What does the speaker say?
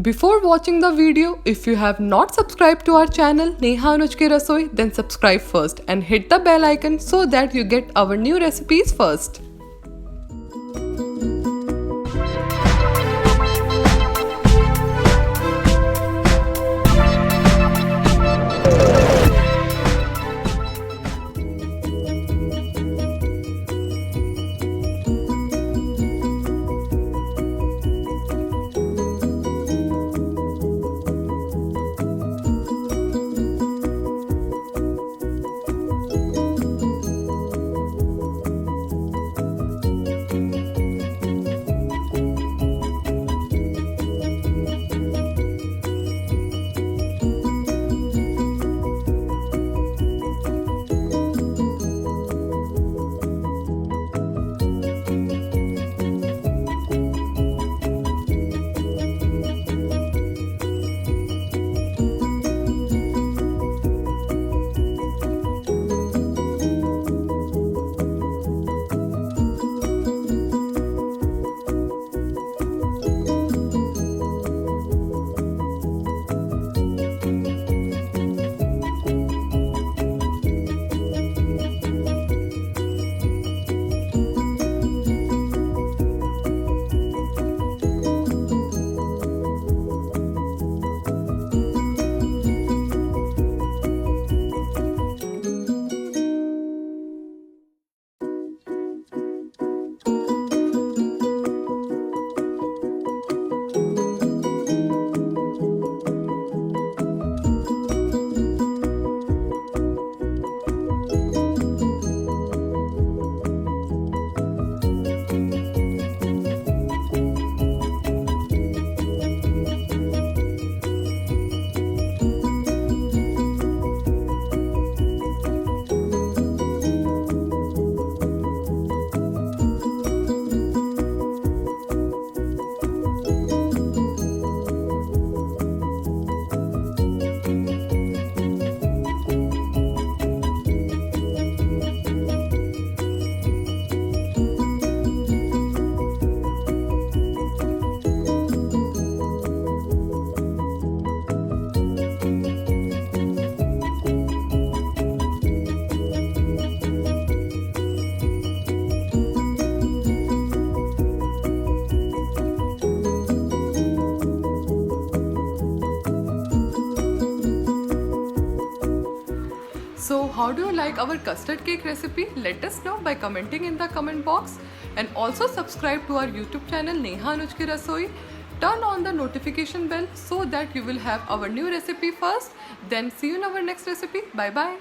Before watching the video, if you have not subscribed to our channel Neha Anuj Ki Rasoi, then subscribe first and hit the bell icon so that you get our new recipes first. So how do you like our custard cake recipe? Let us know by commenting in the comment box, and also subscribe to our YouTube channel Neha Anuj Ki Rasoi. Turn on the notification bell so that you will have our new recipe first. Then see you in our next recipe. Bye bye.